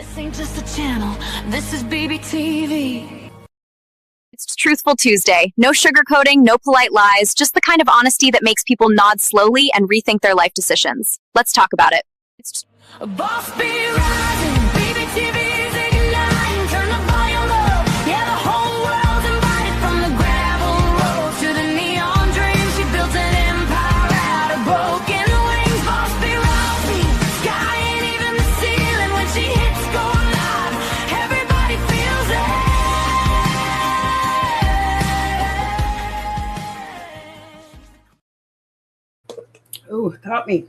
This ain't just a channel, this is BBTV. It's Truthful Tuesday. No sugarcoating, no polite lies, just the kind of honesty that makes people nod slowly and rethink their life decisions. Let's talk about it. A boss be rising, BBTV's igniting, turn the volume up, yeah, the whole world's invited. From the gravel road to the neon dream, she built an empire out of broken wings. Boss be rising, sky ain't even the ceiling when she hits go live, everybody feels it. Ooh, caught me.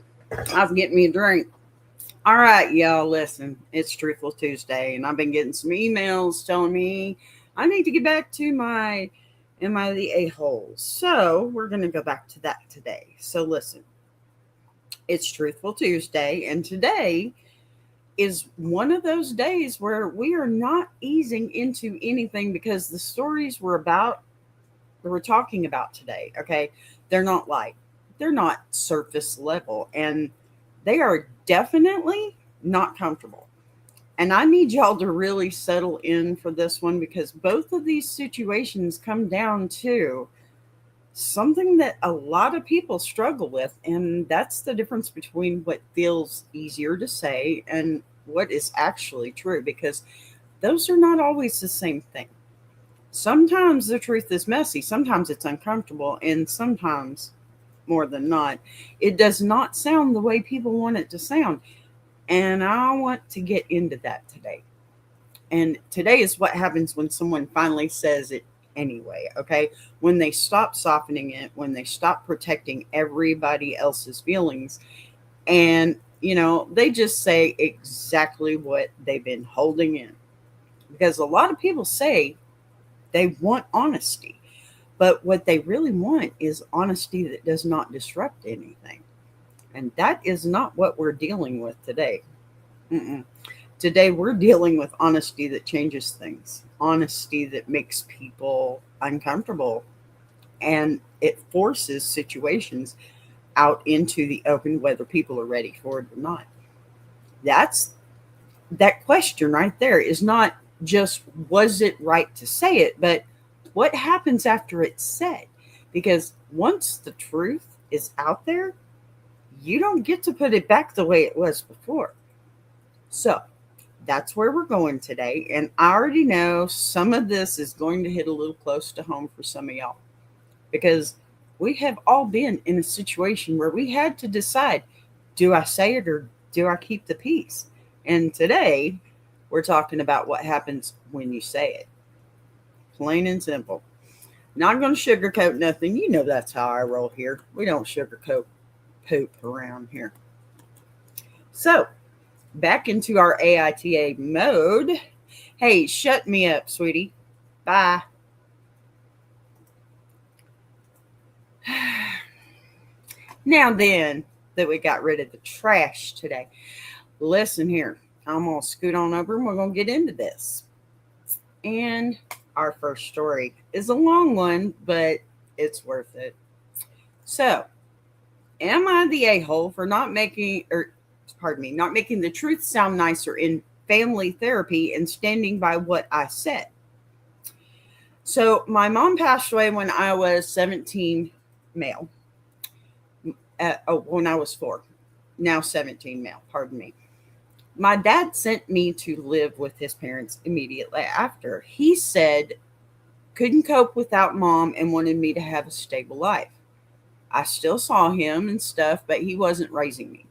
I was getting me a drink. All right, y'all, listen. It's Truthful Tuesday, and I've been getting some emails telling me I need to get back to my Am I the A-hole? So we're going to go back to that today. So listen, it's Truthful Tuesday, and today is one of those days where we are not easing into anything because the stories we're talking about today, okay, they're not light. They're not surface level, and they are definitely not comfortable. And I need y'all to really settle in for this one because both of these situations come down to something that a lot of people struggle with. And that's the difference between what feels easier to say and what is actually true, because those are not always the same thing. Sometimes the truth is messy, sometimes it's uncomfortable, and sometimes, more than not, it does not sound the way people want it to sound. And I want to get into that today. And today is what happens when someone finally says it anyway, okay? When they stop softening it, when they stop protecting everybody else's feelings, and, they just say exactly what they've been holding in. Because a lot of people say they want honesty. But what they really want is honesty that does not disrupt anything. And that is not what we're dealing with today. Today, we're dealing with honesty that changes things. Honesty that makes people uncomfortable. And it forces situations out into the open, whether people are ready for it or not. That question right there is not just, was it right to say it, but what happens after it's said? Because once the truth is out there, you don't get to put it back the way it was before. So that's where we're going today. And I already know some of this is going to hit a little close to home for some of y'all, because we have all been in a situation where we had to decide, do I say it or do I keep the peace? And today we're talking about what happens when you say it. Plain and simple. Not going to sugarcoat nothing. You know that's how I roll here. We don't sugarcoat poop around here. So, back into our AITA mode. Hey, shut me up, sweetie. Bye. Now then that we got rid of the trash today, listen here. I'm going to scoot on over and we're going to get into this. And our first story is a long one, but it's worth it. So, am I the a-hole for not making the truth sound nicer in family therapy and standing by what I said? So, my mom passed away when I was 17 male. When I was 4. Now 17 male, pardon me. My dad sent me to live with his parents immediately after. He said couldn't cope without mom and wanted me to have a stable life. I still saw him and stuff, but he wasn't raising me.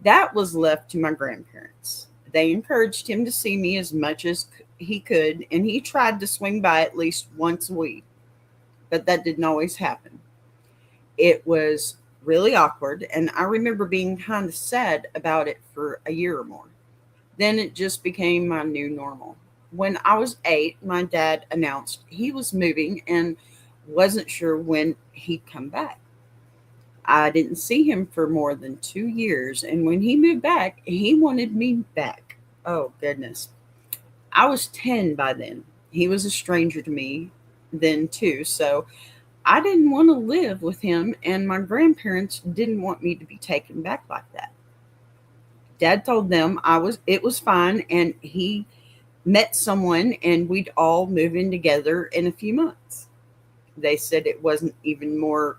That was left to my grandparents. They encouraged him to see me as much as he could, and he tried to swing by at least once a week, but that didn't always happen. It was really awkward, and I remember being kind of sad about it for a year or more. Then it just became my new normal. When I was 8, my dad announced he was moving and wasn't sure when he'd come back. I didn't see him for more than 2 years, and when he moved back, he wanted me back. Oh, goodness. I was 10 by then. He was a stranger to me then, too, so I didn't want to live with him, and my grandparents didn't want me to be taken back like that. Dad told them it was fine, and he met someone and we'd all move in together in a few months. They said it wasn't even more,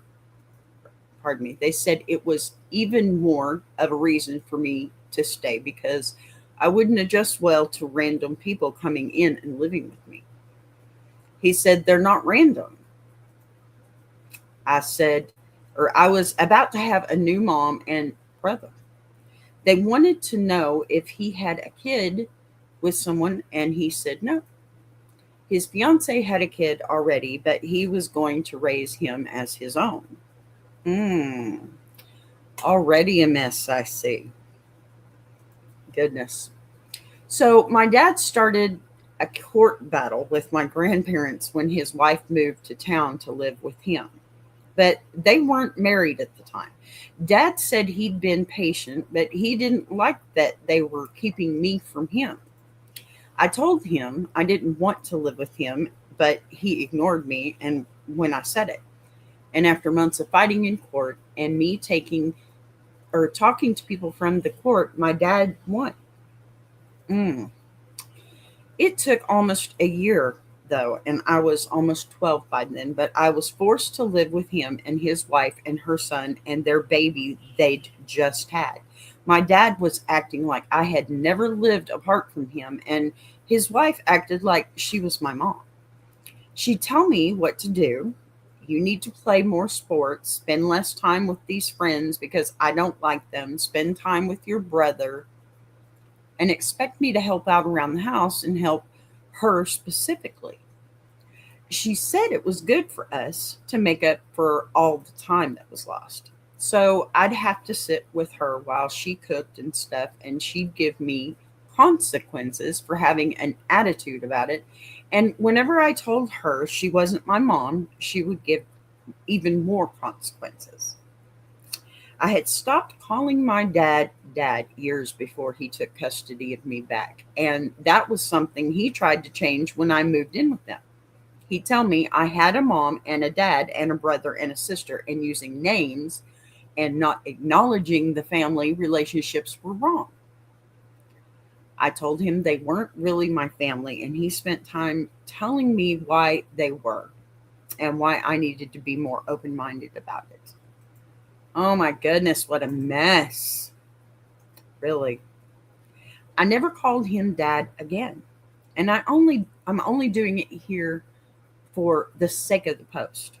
pardon me, they said it was even more of a reason for me to stay because I wouldn't adjust well to random people coming in and living with me. He said, they're not random. I said, or I was about to have a new mom and brother. They wanted to know if he had a kid with someone, and he said no. His fiance had a kid already, but he was going to raise him as his own. Hmm. Already a mess, I see. Goodness. So my dad started a court battle with my grandparents when his wife moved to town to live with him. But they weren't married at the time. Dad said he'd been patient, but he didn't like that they were keeping me from him. I told him I didn't want to live with him, but he ignored me and when I said it. And after months of fighting in court and me taking or talking to people from the court, my dad won. Mm. It took almost a year, though, and I was almost 12 by then, but I was forced to live with him and his wife and her son and their baby they'd just had. My dad was acting like I had never lived apart from him, and his wife acted like she was my mom. She'd tell me what to do. You need to play more sports, spend less time with these friends because I don't like them, spend time with your brother, and expect me to help out around the house and help her specifically. She said it was good for us to make up for all the time that was lost. So I'd have to sit with her while she cooked and stuff, and she'd give me consequences for having an attitude about it. And whenever I told her she wasn't my mom, she would give even more consequences. I had stopped calling my dad years before he took custody of me back, and that was something he tried to change when I moved in with them. He'd tell me I had a mom and a dad and a brother and a sister, and using names and not acknowledging the family relationships were wrong. I told him they weren't really my family, and he spent time telling me why they were and why I needed to be more open minded about it. Oh my goodness, what a mess. Really. I never called him dad again. And I'm only doing it here for the sake of the post.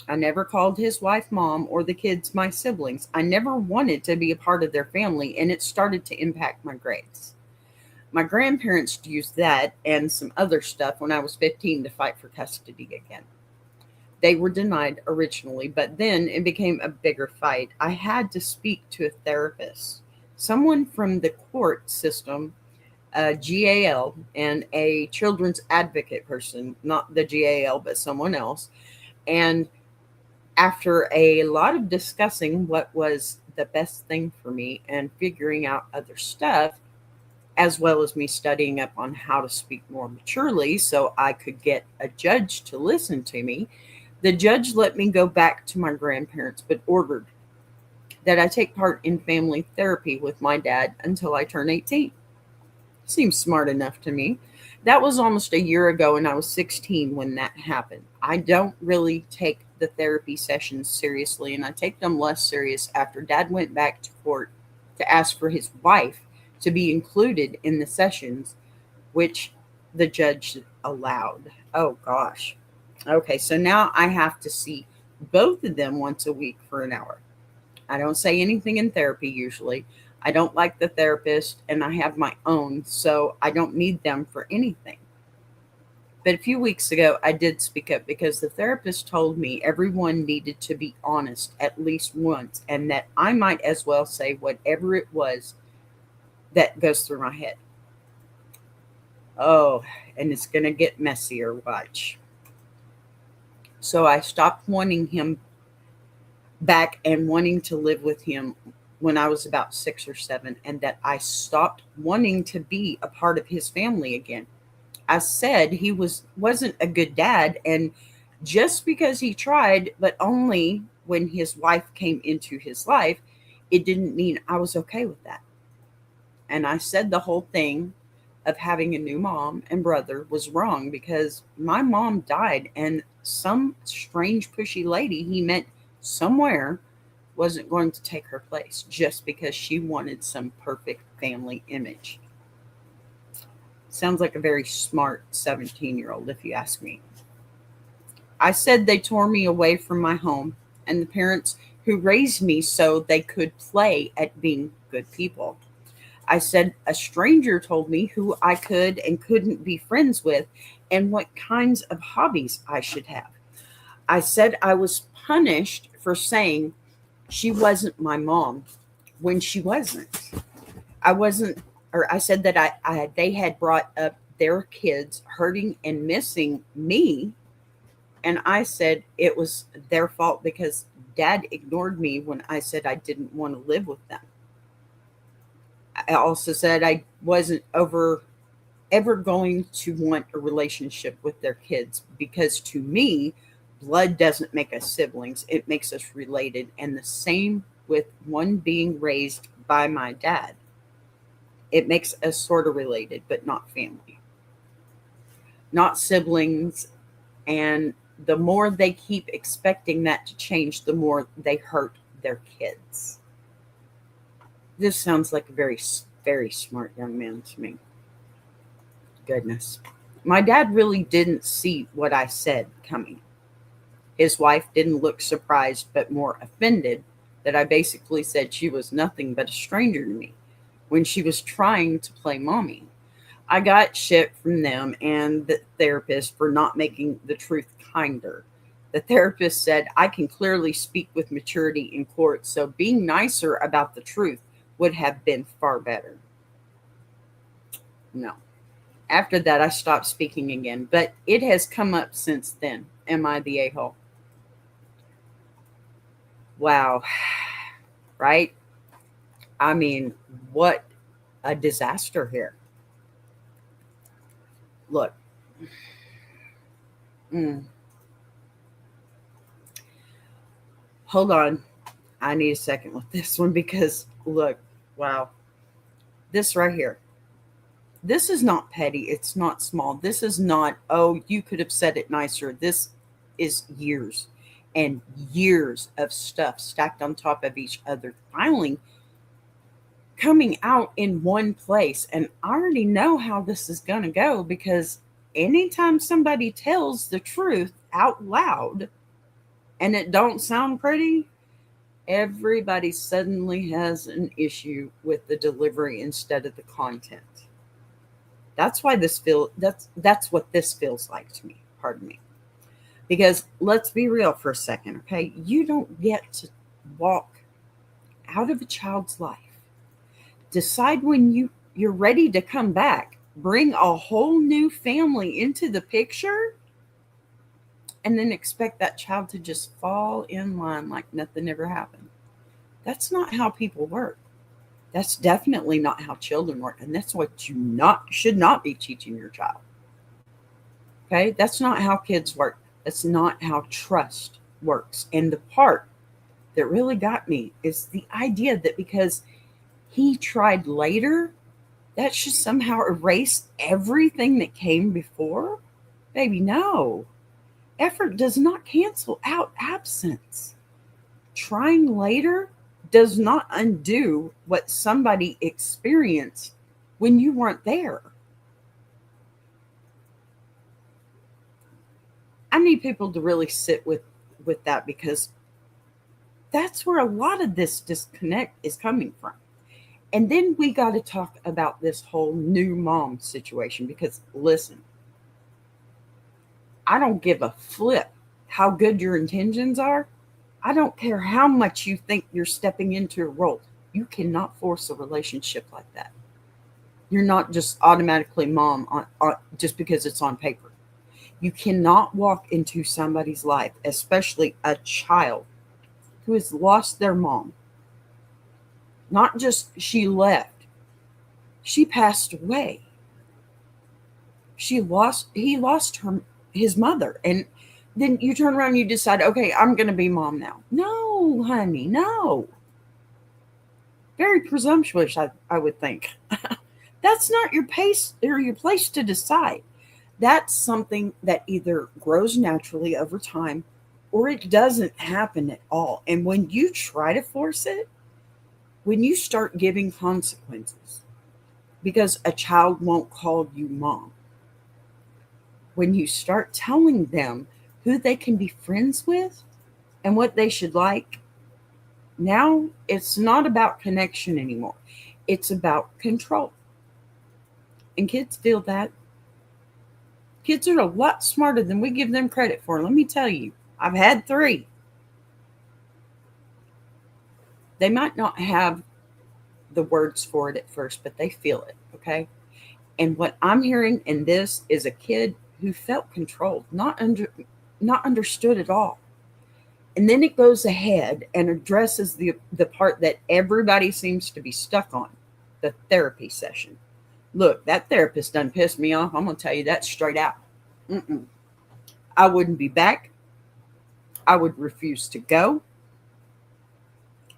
I never called his wife mom or the kids my siblings. I never wanted to be a part of their family, and it started to impact my grades. My grandparents used that and some other stuff when I was 15 to fight for custody again. They were denied originally, but then it became a bigger fight. I had to speak to a therapist, someone from the court system, a GAL, and a children's advocate person, not the GAL, but someone else. And after a lot of discussing what was the best thing for me and figuring out other stuff, as well as me studying up on how to speak more maturely so I could get a judge to listen to me, the judge let me go back to my grandparents, but ordered that I take part in family therapy with my dad until I turn 18. Seems smart enough to me. That was almost a year ago, and I was 16 when that happened. I don't really take the therapy sessions seriously, and I take them less serious after Dad went back to court to ask for his wife to be included in the sessions, which the judge allowed. Oh, gosh. Okay, so now I have to see both of them once a week for an hour. I don't say anything in therapy usually. I don't like the therapist, and I have my own, so I don't need them for anything. But a few weeks ago, I did speak up because the therapist told me everyone needed to be honest at least once, and that I might as well say whatever it was that goes through my head. Oh, and it's going to get messier, watch. So I stopped wanting him back and wanting to live with him when I was about 6 or 7, and that I stopped wanting to be a part of his family again. I said he wasn't a good dad, and just because he tried, but only when his wife came into his life, it didn't mean I was okay with that. And I said the whole thing of having a new mom and brother was wrong because my mom died and some strange pushy lady he met somewhere wasn't going to take her place just because she wanted some perfect family image. Sounds like a very smart 17-year-old, if you ask me. I said they tore me away from my home and the parents who raised me so they could play at being good people. I said a stranger told me who I could and couldn't be friends with and what kinds of hobbies I should have. I said I was punished for saying she wasn't my mom when she wasn't. I wasn't, or I said that they had brought up their kids hurting and missing me. And I said it was their fault because dad ignored me when I said I didn't want to live with them. I also said I wasn't ever going to want a relationship with their kids because to me, blood doesn't make us siblings, it makes us related. And the same with one being raised by my dad. It makes us sort of related, but not family, not siblings. And the more they keep expecting that to change, the more they hurt their kids. This sounds like a very, very smart young man to me. Goodness. My dad really didn't see what I said coming. His wife didn't look surprised, but more offended that I basically said she was nothing but a stranger to me when she was trying to play mommy. I got shit from them and the therapist for not making the truth kinder. The therapist said I can clearly speak with maturity in court, so being nicer about the truth would have been far better. No. After that, I stopped speaking again, but it has come up since then. Am I the a-hole? Wow. Right? I mean, what a disaster here. Look. Hold on. I need a second with this one because, look, wow. This right here. This is not petty. It's not small. This is not, oh, you could have said it nicer. This is years and years of stuff stacked on top of each other, finally coming out in one place. And I already know how this is going to go because anytime somebody tells the truth out loud and it don't sound pretty, everybody suddenly has an issue with the delivery instead of the content. That's why that's what this feels like to me. Pardon me. Because let's be real for a second, okay? You don't get to walk out of a child's life. Decide when you're ready to come back. Bring a whole new family into the picture and then expect that child to just fall in line like nothing ever happened. That's not how people work. That's definitely not how children work. And that's what you should not be teaching your child. Okay? That's not how kids work. That's not how trust works. And the part that really got me is the idea that because he tried later, that should somehow erase everything that came before. Baby, no. Effort does not cancel out absence. Trying later does not undo what somebody experienced when you weren't there. I need people to really sit with that because that's where a lot of this disconnect is coming from. And then we got to talk about this whole new mom situation because listen, I don't give a flip how good your intentions are. I don't care how much you think you're stepping into a role. You cannot force a relationship like that. You're not just automatically mom on just because it's on paper. You cannot walk into somebody's life, especially a child who has lost their mom. Not just she left, she passed away. He lost his mother, and then you turn around and you decide, okay, I'm going to be mom now. No, honey, no. Very presumptuous, I would think. That's not your pace or your place to decide. That's something that either grows naturally over time or it doesn't happen at all. And when you try to force it, when you start giving consequences, because a child won't call you mom, when you start telling them who they can be friends with and what they should like, now it's not about connection anymore. It's about control. And kids feel that. Kids are a lot smarter than we give them credit for. Let me tell you, I've had 3. They might not have the words for it at first, but they feel it, okay? And what I'm hearing in this is a kid who felt controlled, not understood at all. And then it goes ahead and addresses the part that everybody seems to be stuck on, the therapy session. Look, that therapist done pissed me off. I'm going to tell you that straight out. I wouldn't be back. I would refuse to go.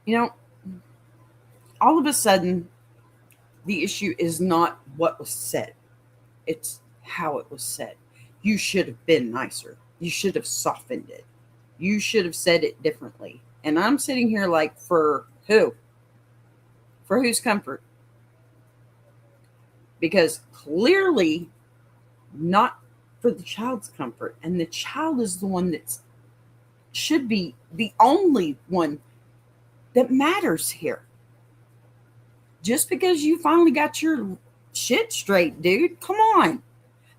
You know, all of a sudden, the issue is not what was said. It's how it was said. You should have been nicer. You should have softened it. You should have said it differently. And I'm sitting here like, for who? For whose comfort? Because clearly not for the child's comfort. And the child is the one that should be the only one that matters here. Just because you finally got your shit straight, dude, come on.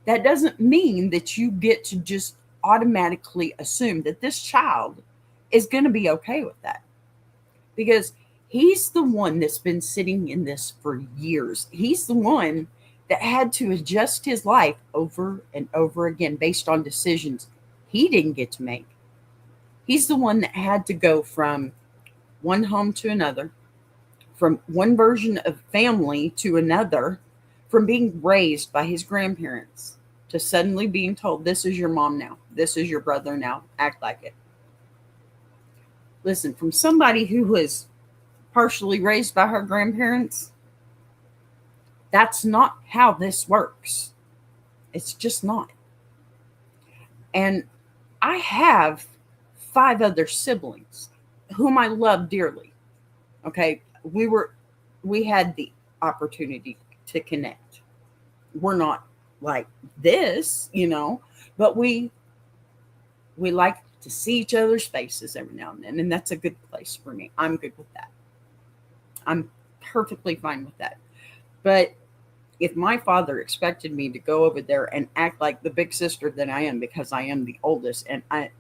That doesn't mean that you get to just automatically assume that this child is going to be okay with that. Because he's the one that's been sitting in this for years. He's the one that had to adjust his life over and over again based on decisions he didn't get to make. He's the one that had to go from one home to another, from one version of family to another, from being raised by his grandparents to suddenly being told, this is your mom now, this is your brother now, act like it. Listen, from somebody who was partially raised by her grandparents, that's not how this works. It's just not. And I have 5 other siblings whom I love dearly. Okay, we had the opportunity to connect. We're not like this, but we like to see each other's faces every now and then, and that's a good place for me. I'm good with that. I'm perfectly fine with that. But if my father expected me to go over there and act like the big sister that I am, because I am the oldest, and I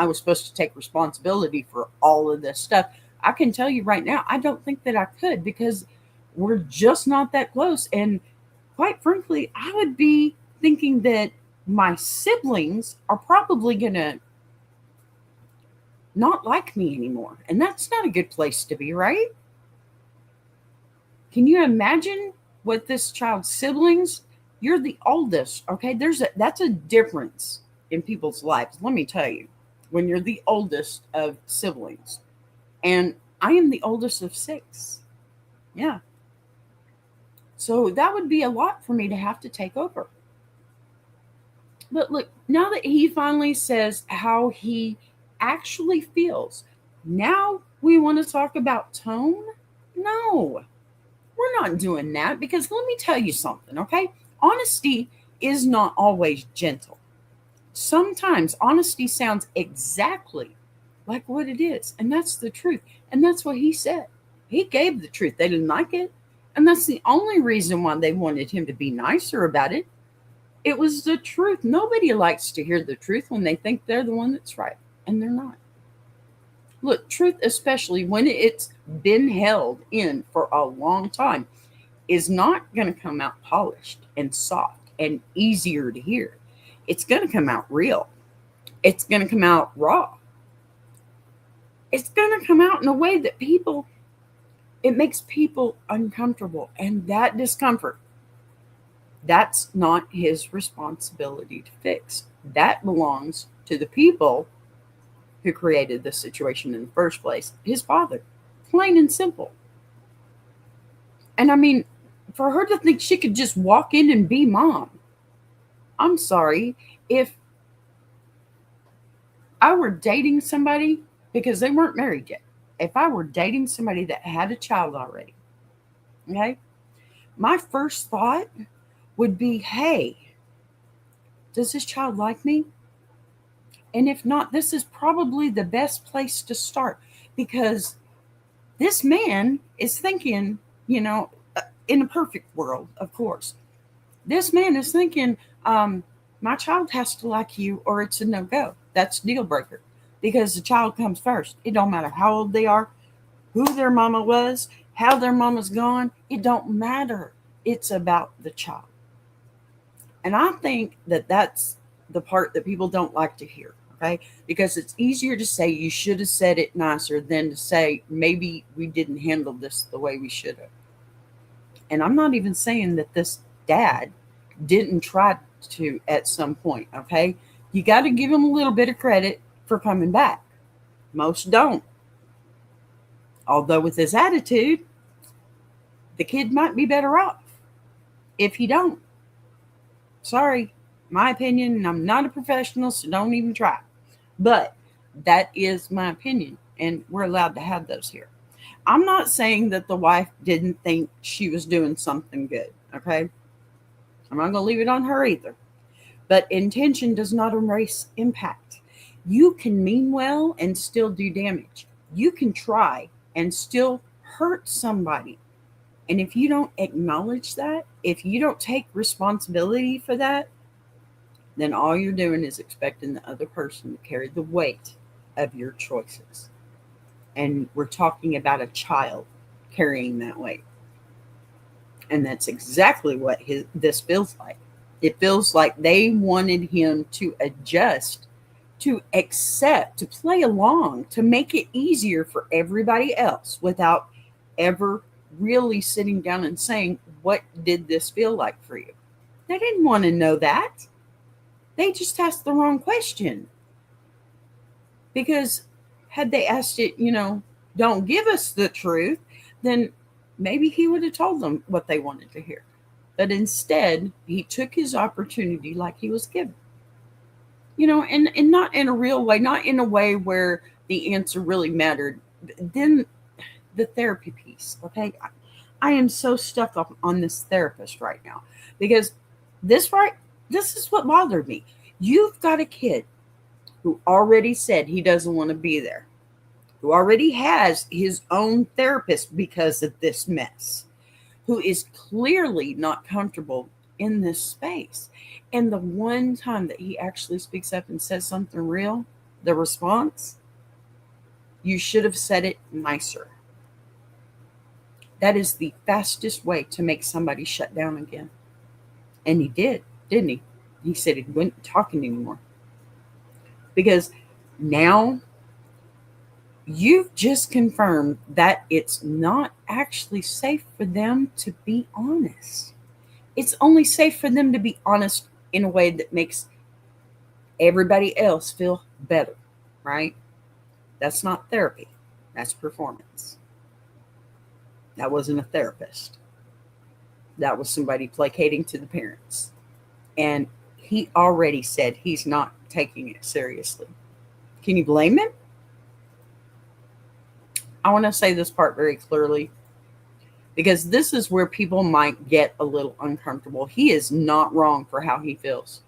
was supposed to take responsibility for all of this stuff, I can tell you right now, I don't think that I could, because we're just not that close. And quite frankly, I would be thinking that my siblings are probably going to not like me anymore. And that's not a good place to be, right? Can you imagine what this child's siblings? You're the oldest, okay? That's a difference in people's lives. Let me tell you, when you're the oldest of siblings. And I am the oldest of 6. Yeah. So that would be a lot for me to have to take over. But look, now that he finally says how he actually feels, now we want to talk about tone? No, we're not doing that, because let me tell you something, okay? Honesty is not always gentle. Sometimes honesty sounds exactly like what it is, and that's the truth. And that's what he said. He gave the truth. They didn't like it, and that's the only reason why they wanted him to be nicer about it. It was the truth. Nobody likes to hear the truth when they think they're the one that's right, and they're not. Look, truth, especially when it's been held in for a long time, is not going to come out polished and soft and easier to hear. It's going to come out real. It's going to come out raw. It's going to come out in a way that it makes people uncomfortable. And that discomfort, that's not his responsibility to fix. That belongs to the people who created this situation in the first place. His father, plain and simple. And I mean, for her to think she could just walk in and be mom, I'm sorry. If I were dating somebody, because they weren't married yet, if I were dating somebody that had a child already, okay, my first thought would be, hey, does this child like me? And if not, this is probably the best place to start, because this man is thinking, in a perfect world, of course, this man is thinking, my child has to like you or it's a no go. That's deal breaker, because the child comes first. It don't matter how old they are, who their mama was, how their mama's gone. It don't matter. It's about the child. And I think that that's the part that people don't like to hear, okay? Because it's easier to say you should have said it nicer than to say maybe we didn't handle this the way we should have. And I'm not even saying that this dad didn't try to at some point, okay? You got to give him a little bit of credit for coming back. Most don't. Although with his attitude, the kid might be better off if he don't. Sorry, my opinion, and I'm not a professional, so don't even try. But that is my opinion, and we're allowed to have those here. I'm not saying that the wife didn't think she was doing something good, okay? I'm not going to leave it on her either. But intention does not erase impact. You can mean well and still do damage. You can try and still hurt somebody. And if you don't acknowledge that, if you don't take responsibility for that, then all you're doing is expecting the other person to carry the weight of your choices. And we're talking about a child carrying that weight. And that's exactly what this feels like. It feels like they wanted him to adjust, to accept, to play along, to make it easier for everybody else without ever really sitting down and saying, what did this feel like for you? They didn't want to know that. They just asked the wrong question. Because had they asked it, don't give us the truth, then maybe he would have told them what they wanted to hear. But instead, he took his opportunity like he was given. And not in a real way, not in a way where the answer really mattered. Then the therapy piece, okay? I am so stuck up on this therapist right now, because this is what bothered me. You've got a kid who already said he doesn't want to be there, who already has his own therapist because of this mess, who is clearly not comfortable in this space. And the one time that he actually speaks up and says something real, the response, you should have said it nicer. That is the fastest way to make somebody shut down again. And he did, didn't he? He said he wasn't talking anymore. Because now you've just confirmed that it's not actually safe for them to be honest. It's only safe for them to be honest in a way that makes everybody else feel better, right? That's not therapy. That's performance. That wasn't a therapist. That was somebody placating to the parents. And he already said he's not taking it seriously. Can you blame him? I want to say this part very clearly, because this is where people might get a little uncomfortable. He is not wrong for how he feels.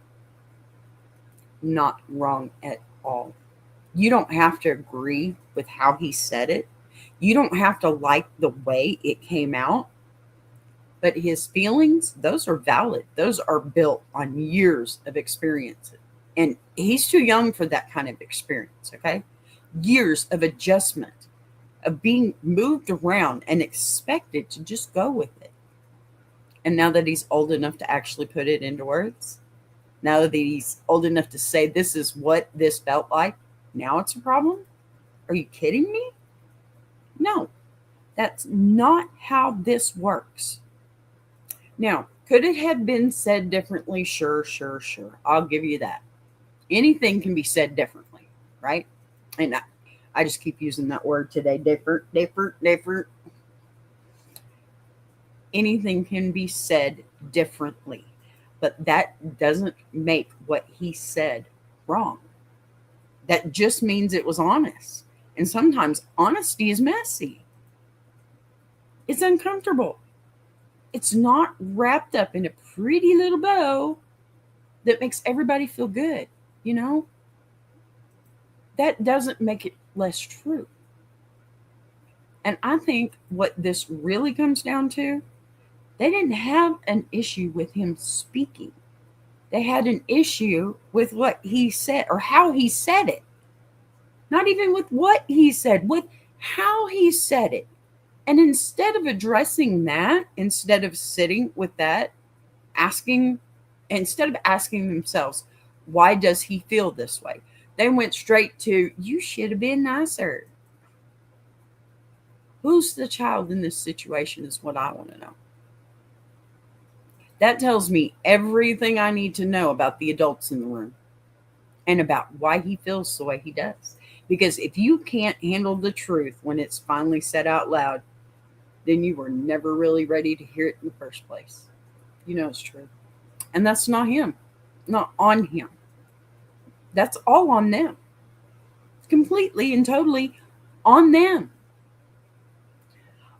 Not wrong at all. You don't have to agree with how he said it. You don't have to like the way it came out. But his feelings, those are valid. Those are built on years of experience. And he's too young for that kind of experience, okay? Years of adjustment, of being moved around and expected to just go with it. And now that he's old enough to actually put it into words, now that he's old enough to say this is what this felt like, now it's a problem? Are you kidding me? No, that's not how this works. Now, could it have been said differently? Sure. I'll give you that. Anything can be said differently, right? And I just keep using that word today, different. anything can be said differently, but that doesn't make what he said wrong. That just means it was honest. And sometimes honesty is messy. It's uncomfortable. It's not wrapped up in a pretty little bow that makes everybody feel good, you know? That doesn't make it less true. And I think what this really comes down to, they didn't have an issue with him speaking. They had an issue with what he said or how he said it. Not even with what he said, with how he said it. And instead of addressing that, instead of sitting with that, instead of asking themselves, why does he feel this way? They went straight to, you should have been nicer. Who's the child in this situation is what I want to know. That tells me everything I need to know about the adults in the room and about why he feels the way he does. Because if you can't handle the truth when it's finally said out loud, then you were never really ready to hear it in the first place. You know it's true. And that's not him, not on him. That's all on them. It's completely and totally on them.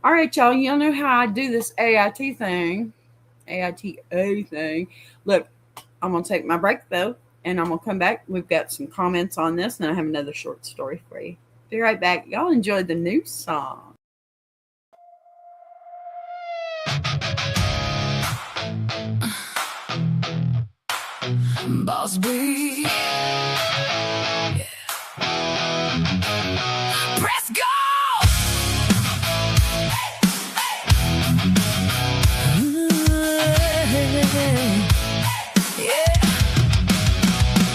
All right, y'all, you know how I do this AITA thing. Look, I'm going to take my break, though, and I'm going to come back. We've got some comments on this, and I have another short story for you. Be right back. Y'all enjoy the new song. Boss B. Yeah. Press go! Yeah.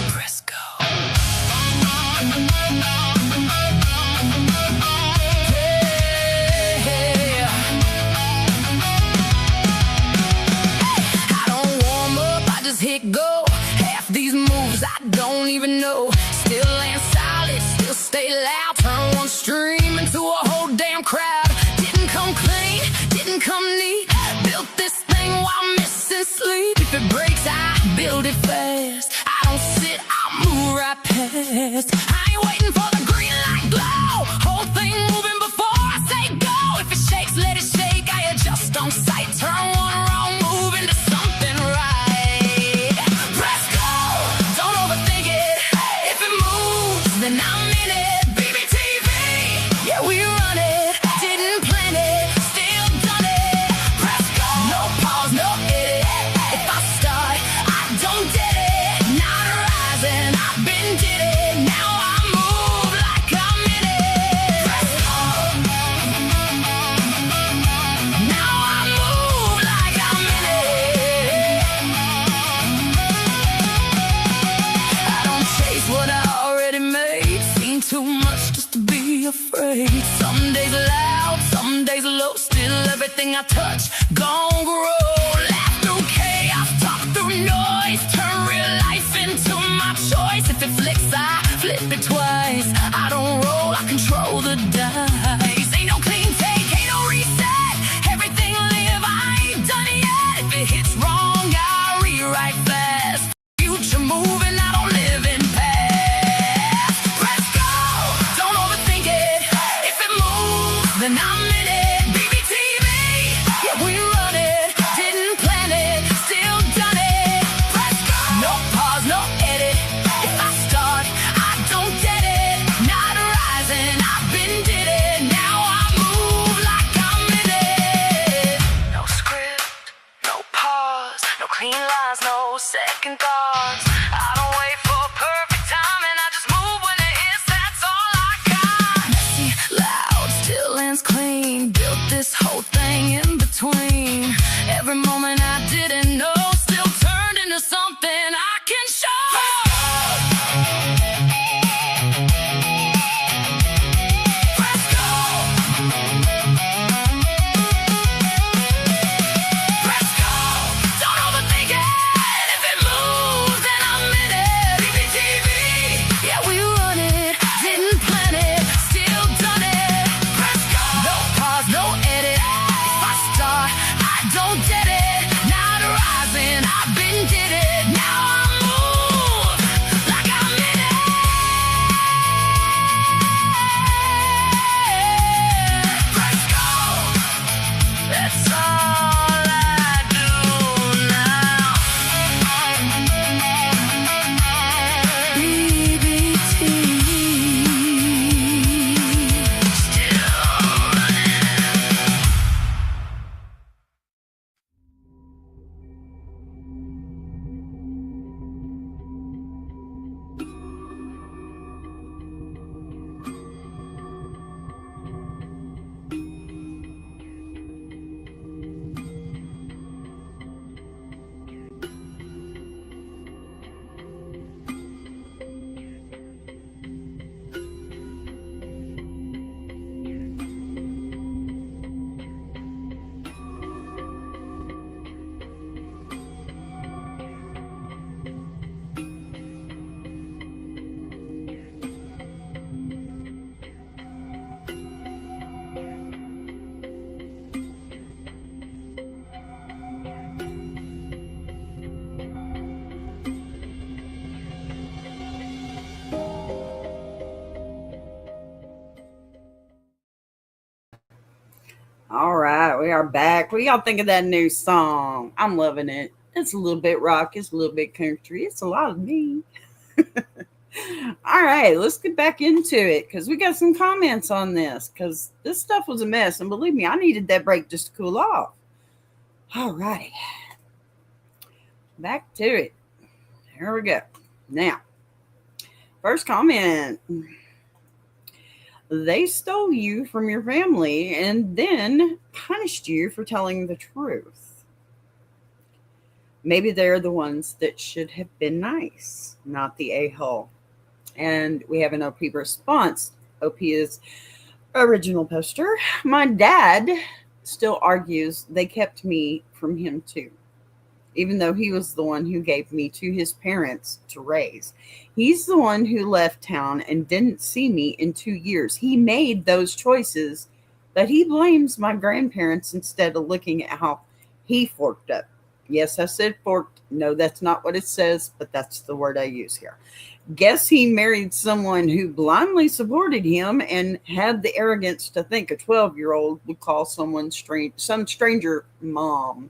Press go. Yeah. I don't warm up, I just hit go. These moves I don't even know. Still ain't solid, still stay loud. Turn one stream into a whole damn crowd. Didn't come clean, didn't come neat. Built this thing while missing sleep. If it breaks, I build it fast. I don't sit, I move right past. I ain't waiting for the green light glow. Whole thing moving before I say go. If it shakes, let it shake. I adjust on sight. Turn one wrong move into something right. Then I'm in it, BBTV. Yeah, we run it, didn't plan it, still done it. Press go, no pause, no edit. If I start, I don't dead it. Not rising, I've been did it. Now I move like I'm in it. Press go. Now I move like I'm in it. I don't chase what I already made. Too much just to be afraid. Some days loud, some days low. Still everything I touch gon' grow. Laugh through chaos, talk through noise. Turn real life into my choice. If it flicks, I flip it twice. I don't roll, I control the dice. Ain't no clean take, ain't no reset. Everything live, I ain't done it yet. If it hits wrong, I rewrite fast. Future moving, I don't live in past. Then I'm in it, BBTV. Yeah, we run it, didn't plan it, still done it. Press go. No pause, no edit. If I start, I don't get it. Not rising, I've been did it. Now I move like I'm in it. No script, no pause, no clean lines, no second thoughts. I don't wait for perfect timing, I just move when it is. That's all I got. Messy, loud, still ends clean. Built this whole thing in between. Every moment I didn't know still turned into something I can show. Press go. Press go. Don't overthink it. If it moves, then I'm in it. BBTV. Yeah, we run it. Didn't plan it. Still done it. Press go. No pause, no edit. If I start, I don't We are back. What do y'all think of that new song? I'm loving it. It's a little bit rock, it's a little bit country, it's a lot of me. All right, let's get back into it because we got some comments on this because this stuff was a mess. And believe me, I needed that break just to cool off. All righty, back to it. Here we go. Now, first comment. They stole you from your family and then punished you for telling the truth. Maybe they're the ones that should have been nice, not the a-hole. And we have an OP response. OP is original poster. My dad still argues they kept me from him too, even though he was the one who gave me to his parents to raise. He's the one who left town and didn't see me in 2 years. He made those choices, but he blames my grandparents instead of looking at how he forked up. Yes, I said forked. No, that's not what it says, but that's the word I use here. Guess he married someone who blindly supported him and had the arrogance to think a 12-year-old would call some stranger mom.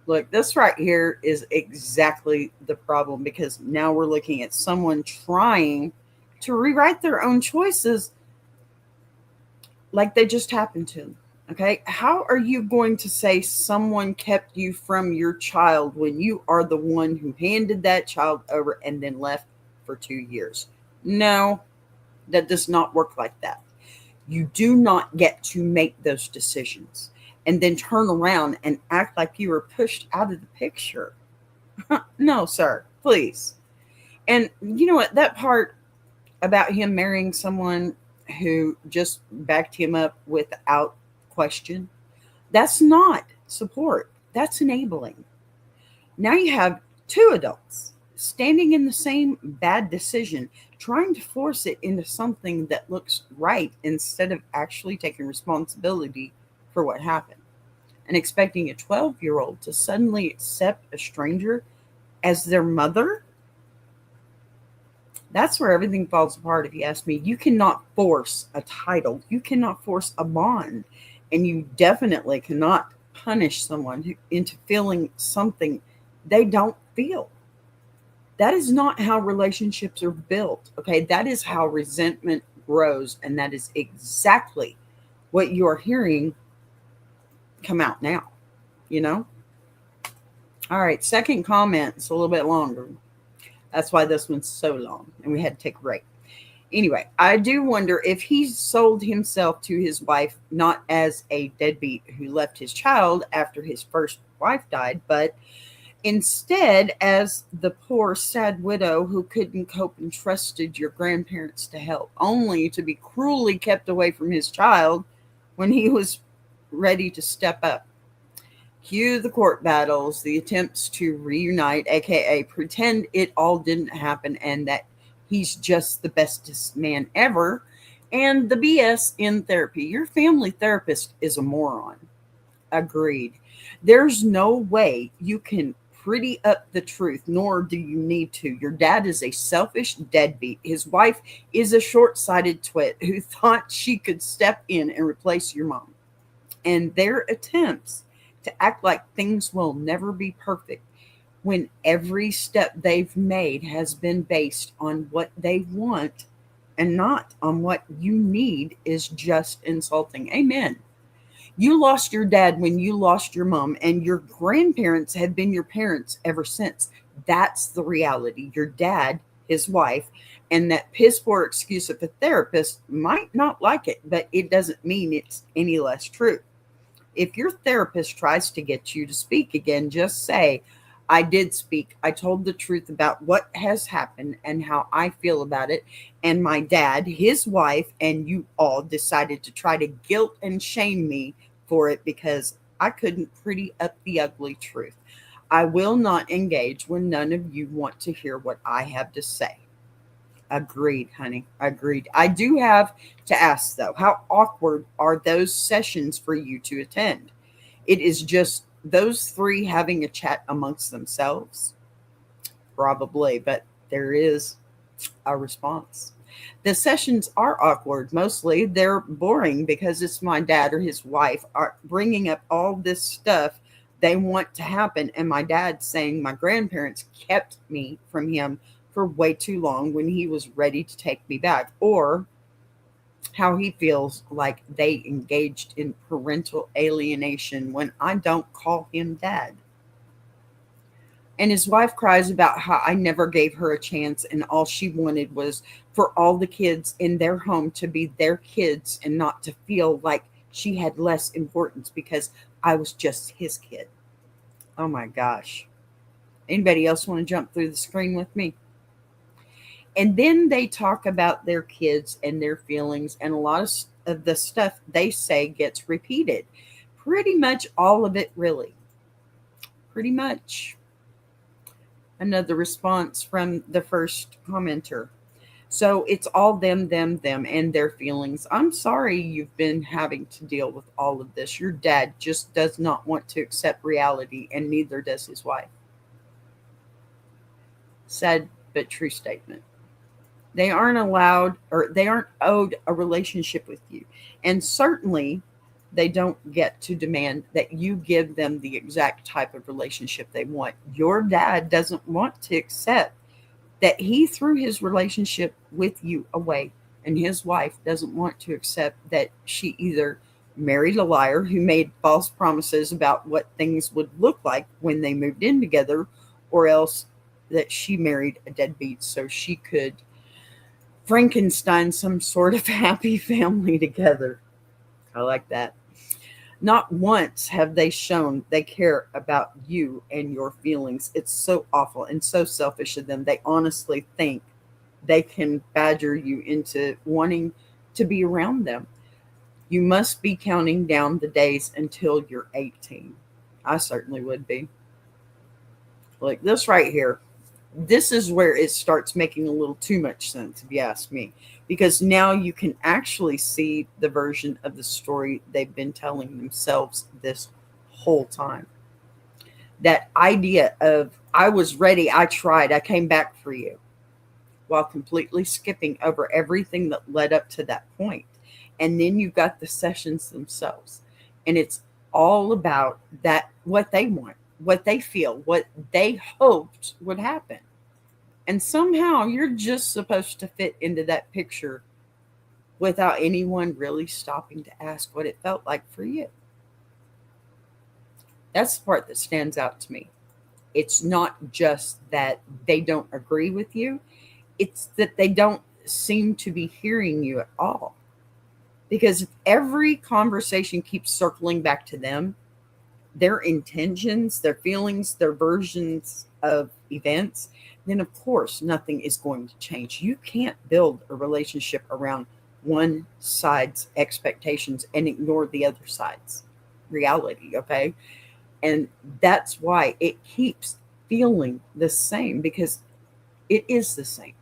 Look, this right here is exactly the problem because now we're looking at someone trying to rewrite their own choices like they just happened to them. Okay, how are you going to say someone kept you from your child when you are the one who handed that child over and then left for 2 years? No, that does not work like that. You do not get to make those decisions and then turn around and act like you were pushed out of the picture. No, sir, please. And you know what? That part about him marrying someone who just backed him up without question, that's not support. That's enabling. Now you have two adults standing in the same bad decision, trying to force it into something that looks right instead of actually taking responsibility for what happened, and expecting a 12-year-old to suddenly accept a stranger as their mother. That's where everything falls apart, if you ask me. You cannot force a title. You cannot force a bond. And you definitely cannot punish someone into feeling something they don't feel. That is not how relationships are built, okay? That is how resentment grows, and that is exactly what you are hearing come out now, you know? All right, second comment. It's a little bit longer. That's why this one's so long, and we had to take a break. Anyway, I do wonder if he sold himself to his wife not as a deadbeat who left his child after his first wife died, but instead as the poor, sad widow who couldn't cope and trusted your grandparents to help, only to be cruelly kept away from his child when he was ready to step up. Cue the court battles, the attempts to reunite, aka pretend it all didn't happen and that he's just the bestest man ever, and the BS in therapy. Your family therapist is a moron. Agreed. There's no way you can pretty up the truth, nor do you need to. Your dad is a selfish deadbeat. His wife is a short-sighted twit who thought she could step in and replace your mom. And their attempts to act like things will never be perfect when every step they've made has been based on what they want and not on what you need is just insulting. Amen. You lost your dad when you lost your mom, and your grandparents have been your parents ever since. That's the reality. Your dad, his wife, and that piss poor excuse of a therapist might not like it, but it doesn't mean it's any less true. If your therapist tries to get you to speak again, just say, I did speak. I told the truth about what has happened and how I feel about it. And my dad, his wife, and you all decided to try to guilt and shame me for it because I couldn't pretty up the ugly truth. I will not engage when none of you want to hear what I have to say. Agreed, honey. Agreed. I do have to ask, though, how awkward are those sessions for you to attend? It is just those three having a chat amongst themselves? Probably, but there is a response. The sessions are awkward. Mostly they're boring because it's my dad or his wife are bringing up all this stuff they want to happen. And my dad saying my grandparents kept me from him for way too long when he was ready to take me back. Or how he feels like they engaged in parental alienation when I don't call him dad. And his wife cries about how I never gave her a chance and all she wanted was for all the kids in their home to be their kids and not to feel like she had less importance because I was just his kid. Oh my gosh. Anybody else want to jump through the screen with me? And then they talk about their kids and their feelings, and a lot of the stuff they say gets repeated. Pretty much all of it, really. Pretty much. Another response from the first commenter. So it's all them, and their feelings. I'm sorry you've been having to deal with all of this. Your dad just does not want to accept reality, and neither does his wife. Sad but true statement. They aren't allowed or they aren't owed a relationship with you. And certainly they don't get to demand that you give them the exact type of relationship they want. Your dad doesn't want to accept that he threw his relationship with you away. And his wife doesn't want to accept that she either married a liar who made false promises about what things would look like when they moved in together, or else that she married a deadbeat so she could Frankenstein some sort of happy family together. I like that. Not once have they shown they care about you and your feelings. It's so awful and so selfish of them. They honestly think they can badger you into wanting to be around them. You must be counting down the days until you're 18. I certainly would be. Like this right here. This is where it starts making a little too much sense, if you ask me, because now you can actually see the version of the story they've been telling themselves this whole time. That idea of, I was ready, I tried, I came back for you, while completely skipping over everything that led up to that point. And then you got the sessions themselves. And it's all about that, what they want, what they feel, what they hoped would happen. And somehow you're just supposed to fit into that picture without anyone really stopping to ask what it felt like for you. That's the part that stands out to me. It's not just that they don't agree with you, it's that they don't seem to be hearing you at all. Because if every conversation keeps circling back to them, their intentions, their feelings, their versions of events, then of course nothing is going to change. You can't build a relationship around one side's expectations and ignore the other side's reality, okay? And that's why it keeps feeling the same, because it is the same,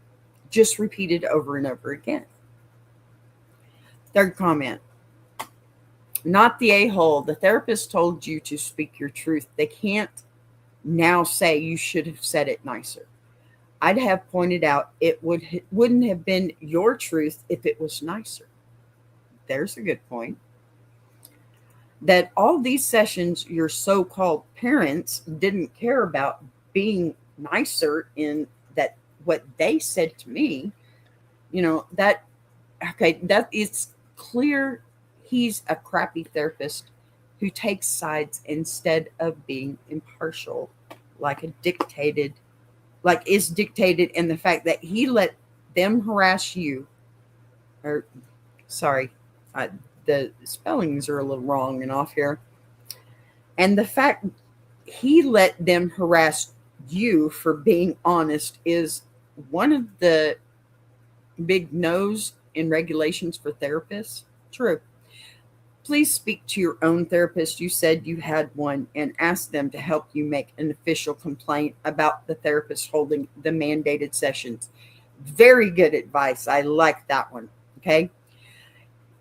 just repeated over and over again. Third comment. Not the a-hole. The therapist told you to speak your truth. They can't now say you should have said it nicer. I'd have pointed out it wouldn't have been your truth if it was nicer. There's a good point. That all these sessions, your so-called parents didn't care about being nicer in that what they said to me, that it's clear he's a crappy therapist who takes sides instead of being impartial, is dictated in the fact that he let them harass you. Or, sorry, the spellings are a little wrong and off here. And the fact he let them harass you for being honest is one of the big no's in regulations for therapists. True. Please speak to your own therapist. You said you had one, and ask them to help you make an official complaint about the therapist holding the mandated sessions. Very good advice. I like that one. Okay.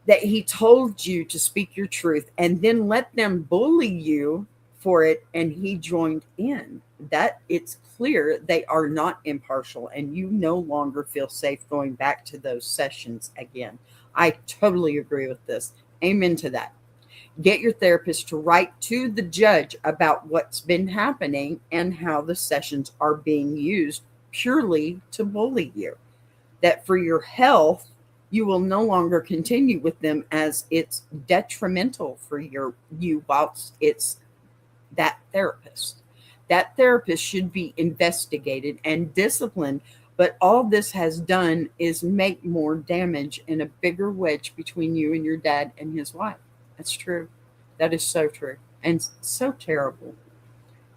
That he told you to speak your truth and then let them bully you for it, and he joined in. That it's clear they are not impartial, and you no longer feel safe going back to those sessions again. I totally agree with this. Amen to that. Get your therapist to write to the judge about what's been happening and how the sessions are being used purely to bully you. That for your health, you will no longer continue with them as it's detrimental for you whilst it's that therapist. That therapist should be investigated and disciplined, but all this has done is make more damage and a bigger wedge between you and your dad and his wife. That's true. That is so true and so terrible.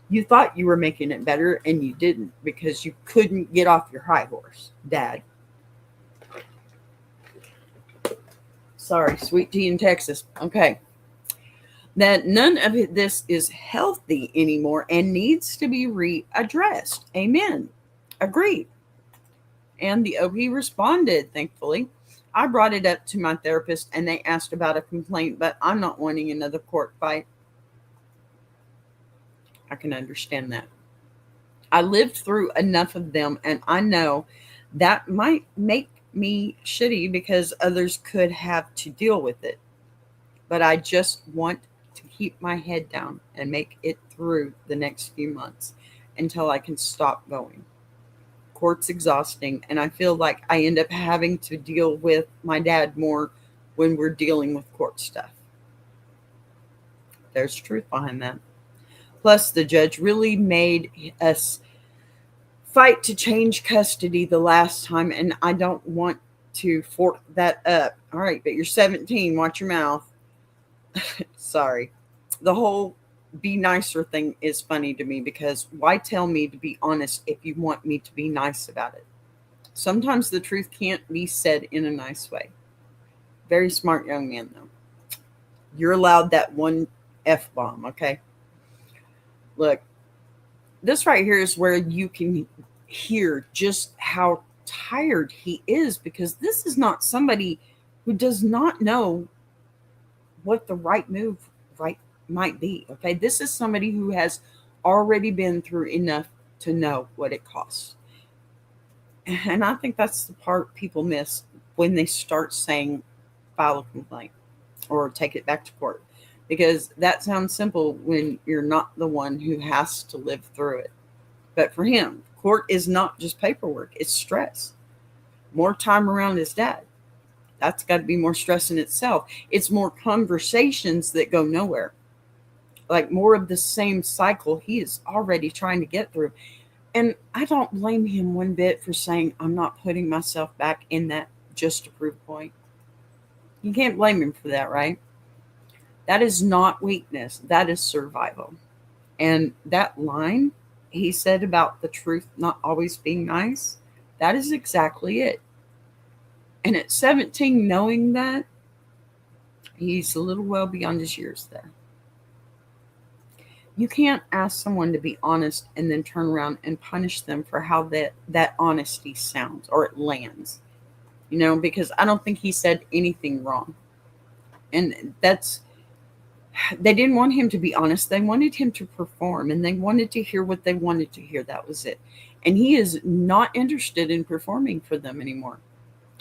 You thought you were making it better and you didn't because you couldn't get off your high horse, Dad. Sorry, sweet tea in Texas. Okay. That none of this is healthy anymore and needs to be readdressed. Amen. Agreed. And the OP responded, thankfully. I brought it up to my therapist and they asked about a complaint, but I'm not wanting another court fight. I can understand that. I lived through enough of them and I know that might make me shitty because others could have to deal with it. But I just want to keep my head down and make it through the next few months until I can stop going. Court's exhausting, and I feel like I end up having to deal with my dad more when we're dealing with court stuff. There's truth behind that. Plus, the judge really made us fight to change custody the last time, and I don't want to fork that up. All right, but you're 17. Watch your mouth. Sorry. The whole be nicer thing is funny to me because why tell me to be honest if you want me to be nice about it? Sometimes the truth can't be said in a nice way. Very smart young man, though. You're allowed that one F-bomb, okay? Look, this right here is where you can hear just how tired he is because this is not somebody who does not know what the right move might be. Okay, this is somebody who has already been through enough to know what it costs. And I think that's the part people miss when they start saying file a complaint or take it back to court, because that sounds simple when you're not the one who has to live through it. But for him, court is not just paperwork, it's stress. More time around his dad. That's got to be more stress in itself. It's more conversations that go nowhere. Like more of the same cycle he is already trying to get through. And I don't blame him one bit for saying, I'm not putting myself back in that just to prove a point. You can't blame him for that, right? That is not weakness. That is survival. And that line he said about the truth not always being nice, that is exactly it. And at 17, knowing that, he's a little well beyond his years there. You can't ask someone to be honest and then turn around and punish them for how that honesty sounds or it lands. You know, because I don't think he said anything wrong. And they didn't want him to be honest. They wanted him to perform and they wanted to hear what they wanted to hear. That was it. And he is not interested in performing for them anymore.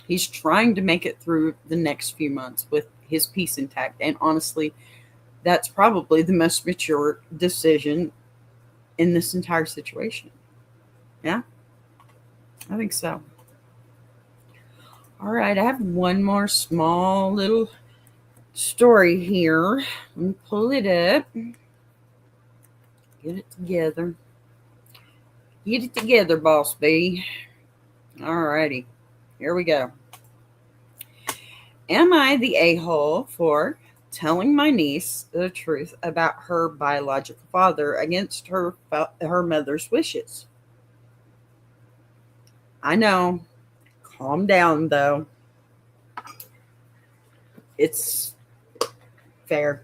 He's trying to make it through the next few months with his peace intact. And honestly, that's probably the most mature decision in this entire situation. Yeah, I think so. All right, I have one more small little story here. Let me pull it up. Get it together. Get it together, Boss B. All righty, here we go. Am I the a-hole for telling my niece the truth about her biological father against her mother's wishes? I know. Calm down, though. It's fair.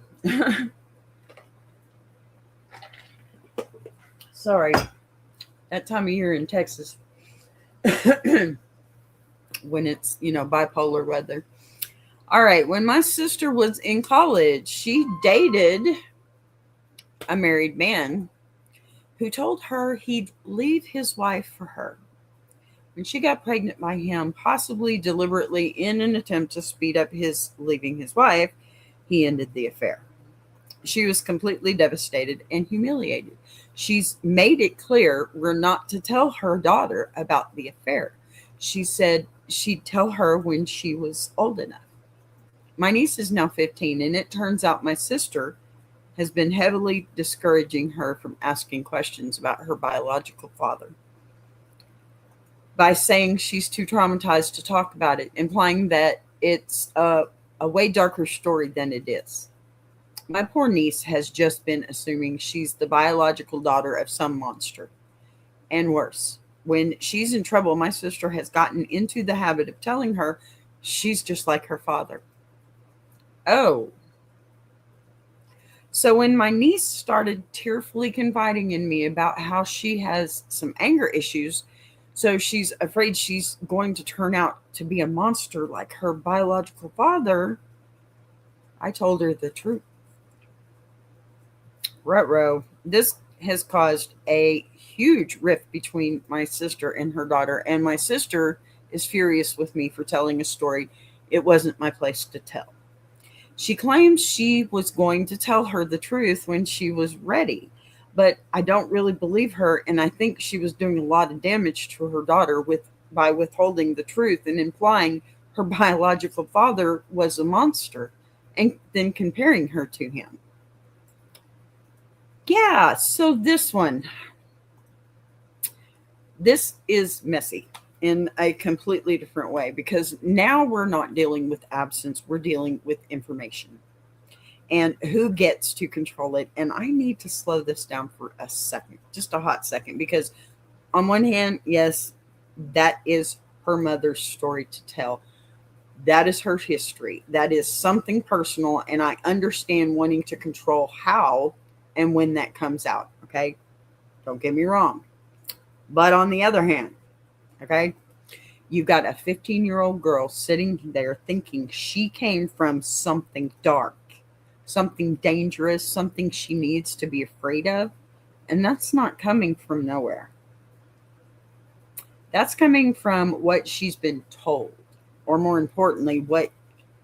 Sorry. That time of year in Texas, when it's, bipolar weather. All right. When my sister was in college, she dated a married man who told her he'd leave his wife for her. When she got pregnant by him, possibly deliberately in an attempt to speed up his leaving his wife, he ended the affair. She was completely devastated and humiliated. She's made it clear we're not to tell her daughter about the affair. She said she'd tell her when she was old enough. My niece is now 15, and it turns out my sister has been heavily discouraging her from asking questions about her biological father by saying she's too traumatized to talk about it, implying that it's a way darker story than it is. My poor niece has just been assuming she's the biological daughter of some monster. And worse, when she's in trouble, my sister has gotten into the habit of telling her she's just like her father. Oh, so when my niece started tearfully confiding in me about how she has some anger issues, so she's afraid she's going to turn out to be a monster like her biological father, I told her the truth. Ruh-roh. This has caused a huge rift between my sister and her daughter, and my sister is furious with me for telling a story it wasn't my place to tell. She claims she was going to tell her the truth when she was ready, but I don't really believe her, and I think she was doing a lot of damage to her daughter by withholding the truth and implying her biological father was a monster and then comparing her to him. Yeah, so this is messy in a completely different way, because now we're not dealing with absence, we're dealing with information and who gets to control it. And I need to slow this down for a second, just a hot second, because on one hand, yes, that is her mother's story to tell. That is her history. That is something personal, and I understand wanting to control how and when that comes out, okay? Don't get me wrong. But on the other hand, okay, you've got a 15-year-old girl sitting there thinking she came from something dark, something dangerous, something she needs to be afraid of, and that's not coming from nowhere. That's coming from what she's been told, or more importantly, what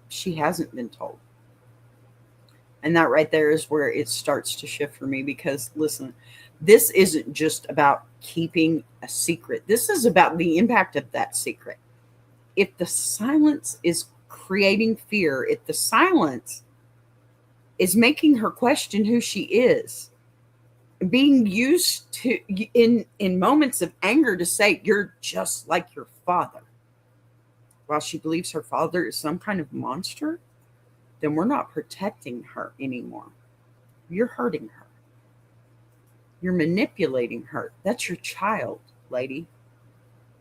she hasn't been told. And that right there is where it starts to shift for me, because listen, this isn't just about keeping a secret. This is about the impact of that secret. If the silence is creating fear, if the silence is making her question who she is, being used to in moments of anger to say you're just like your father, while she believes her father is some kind of monster, then we're not protecting her anymore. You're hurting her. You're manipulating her. That's your child, lady.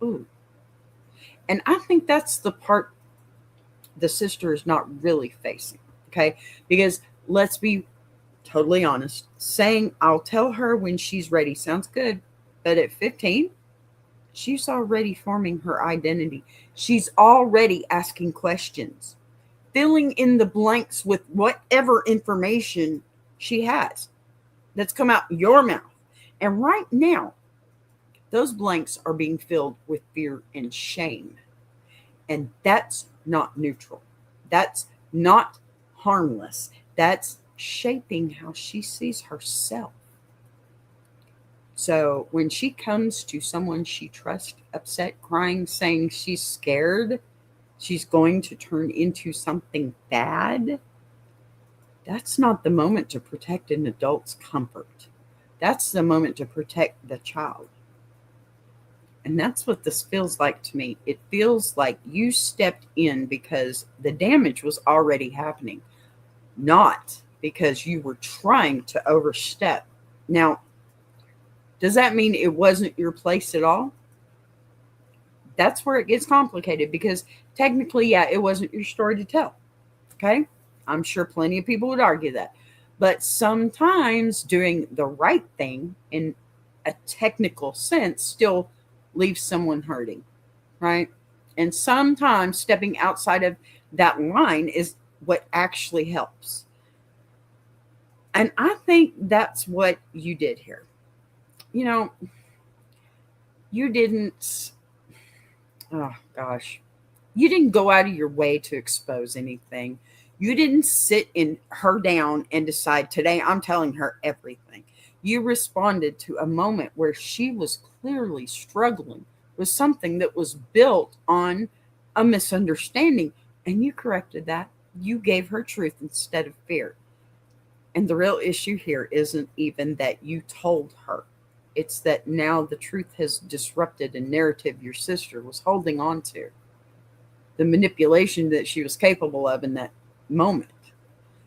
Ooh. And I think that's the part the sister is not really facing, okay? Because let's be totally honest. Saying, I'll tell her when she's ready sounds good. But at 15, she's already forming her identity. She's already asking questions, filling in the blanks with whatever information she has that's come out your mouth. And right now, those blanks are being filled with fear and shame. And that's not neutral. That's not harmless. That's shaping how she sees herself. So when she comes to someone she trusts, upset, crying, saying she's scared, she's going to turn into something bad, that's not the moment to protect an adult's comfort. That's the moment to protect the child. And that's what this feels like to me. It feels like you stepped in because the damage was already happening, not because you were trying to overstep. Now, does that mean it wasn't your place at all? That's where it gets complicated, because technically, yeah, it wasn't your story to tell. Okay? I'm sure plenty of people would argue that. But sometimes doing the right thing in a technical sense still leaves someone hurting, right? And sometimes stepping outside of that line is what actually helps. And I think that's what you did here. You know, you didn't, oh gosh, you didn't go out of your way to expose anything. You didn't sit in her down and decide, today I'm telling her everything. You responded to a moment where she was clearly struggling with something that was built on a misunderstanding, and you corrected that. You gave her truth instead of fear. And the real issue here isn't even that you told her. It's that now the truth has disrupted a narrative your sister was holding on to, the manipulation that she was capable of in that moment.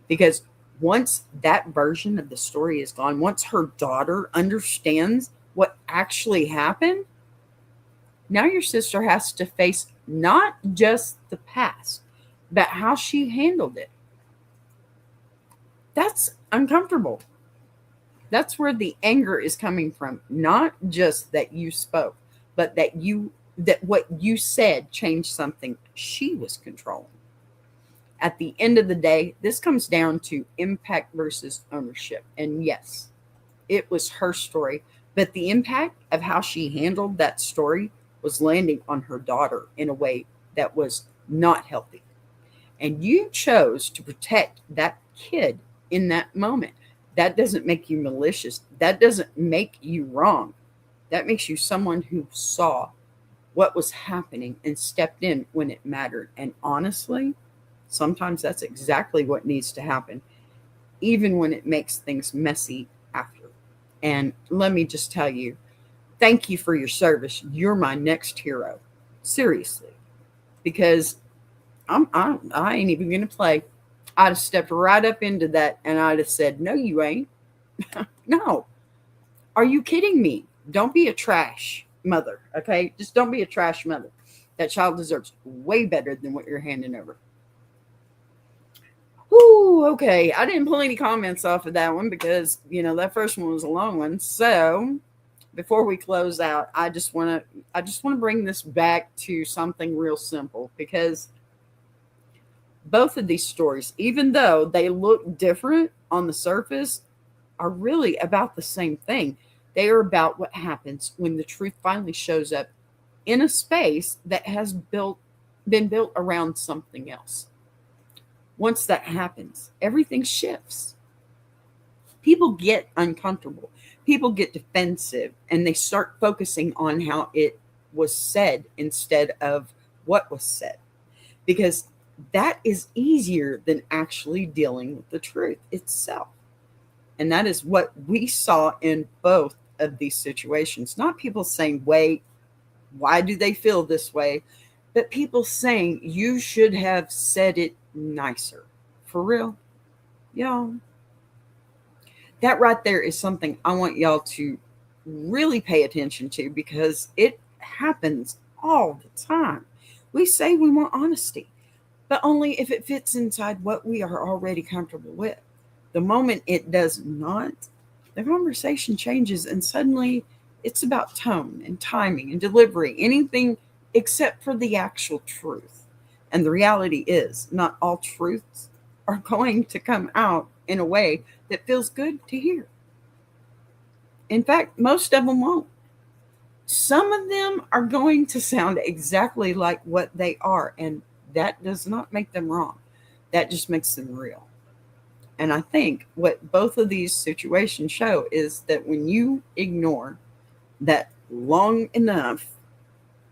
Because once that version of the story is gone, once her daughter understands what actually happened, now your sister has to face not just the past, but how she handled it. That's uncomfortable. That's where the anger is coming from. Not just that you spoke, but that what you said changed something she was controlling. At the end of the day, this comes down to impact versus ownership. And yes, it was her story, but the impact of how she handled that story was landing on her daughter in a way that was not healthy. And you chose to protect that kid in that moment. That doesn't make you malicious. That doesn't make you wrong. That makes you someone who saw what was happening and stepped in when it mattered. And honestly, sometimes that's exactly what needs to happen, even when it makes things messy after. And let me just tell you, thank you for your service. You're my next hero. Seriously. Because I ain't even going to play. I'd have stepped right up into that and I'd have said, no, you ain't. No. Are you kidding me? Don't be a trash mother, okay? Just don't be a trash mother. That child deserves way better than what you're handing over. Whoo, okay. I didn't pull any comments off of that one because, that first one was a long one. So before we close out, I just want to bring this back to something real simple, because both of these stories, even though they look different on the surface, are really about the same thing. They are about what happens when the truth finally shows up in a space that has been built around something else. Once that happens, everything shifts. People get uncomfortable. People get defensive, and they start focusing on how it was said instead of what was said, because that is easier than actually dealing with the truth itself. And that is what we saw in both of these situations. Not people saying, wait, why do they feel this way? But people saying, you should have said it nicer. For real. Y'all. That right there is something I want y'all to really pay attention to, because it happens all the time. We say we want honesty, but only if it fits inside what we are already comfortable with. The moment it does not, the conversation changes, and suddenly it's about tone and timing and delivery, anything except for the actual truth. And the reality is, not all truths are going to come out in a way that feels good to hear. In fact, most of them won't. Some of them are going to sound exactly like what they are, and that does not make them wrong. That just makes them real. And I think what both of these situations show is that when you ignore that long enough,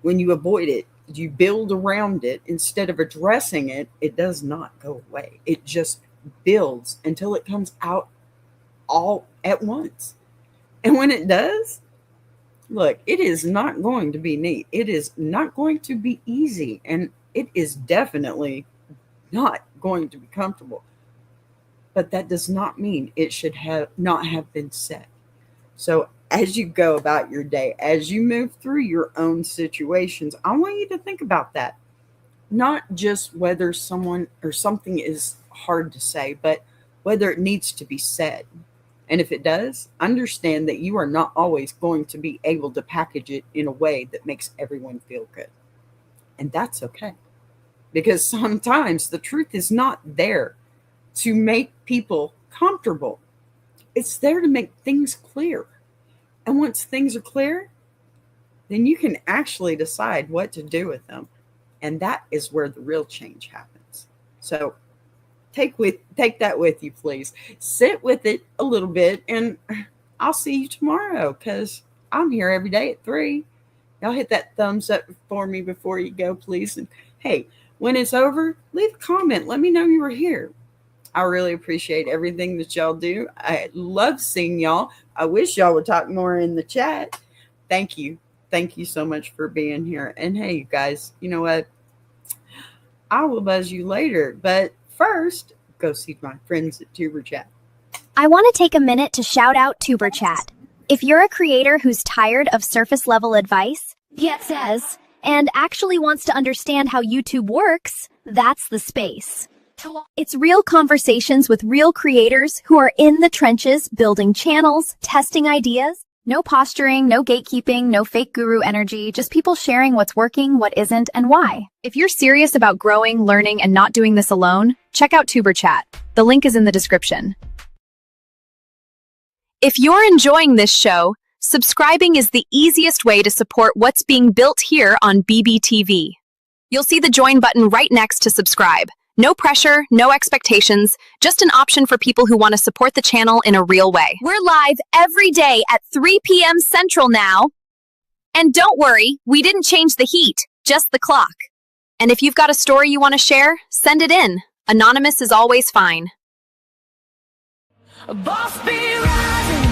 when you avoid it, you build around it instead of addressing it, it does not go away. It just builds until it comes out all at once. And when it does, look, it is not going to be neat. It is not going to be easy. And it is definitely not going to be comfortable. But that does not mean it should not have been said. So as you go about your day, as you move through your own situations, I want you to think about that. Not just whether someone or something is hard to say, but whether it needs to be said. And if it does, understand that you are not always going to be able to package it in a way that makes everyone feel good. And that's okay. Because sometimes the truth is not there to make people comfortable. It's there to make things clear. And once things are clear, then you can actually decide what to do with them. And that is where the real change happens. So take that with you, please. Sit with it a little bit, and I'll see you tomorrow because I'm here every day at 3. Y'all hit that thumbs up for me before you go, please. And hey, when it's over, leave a comment. Let me know you were here. I really appreciate everything that y'all do. I love seeing y'all. I wish y'all would talk more in the chat. Thank you. Thank you so much for being here. And hey, you guys, you know what? I will buzz you later. But first, go see my friends at Tuber Chat. I want to take a minute to shout out Tuber Chat. If you're a creator who's tired of surface level advice, and actually wants to understand how YouTube works, that's the space. It's real conversations with real creators who are in the trenches building channels, testing ideas. No posturing, no gatekeeping, no fake guru energy, just people sharing what's working, what isn't, and why. If you're serious about growing, learning, and not doing this alone, check out Tuber Chat. The link is in the description. If you're enjoying this show, subscribing is the easiest way to support what's being built here on BBTV. You'll see the join button right next to subscribe. No pressure, no expectations, just an option for people who want to support the channel in a real way. We're live every day at 3 p.m. Central now. And don't worry, we didn't change the heat, just the clock. And if you've got a story you want to share, send it in. Anonymous is always fine. A boss be rising.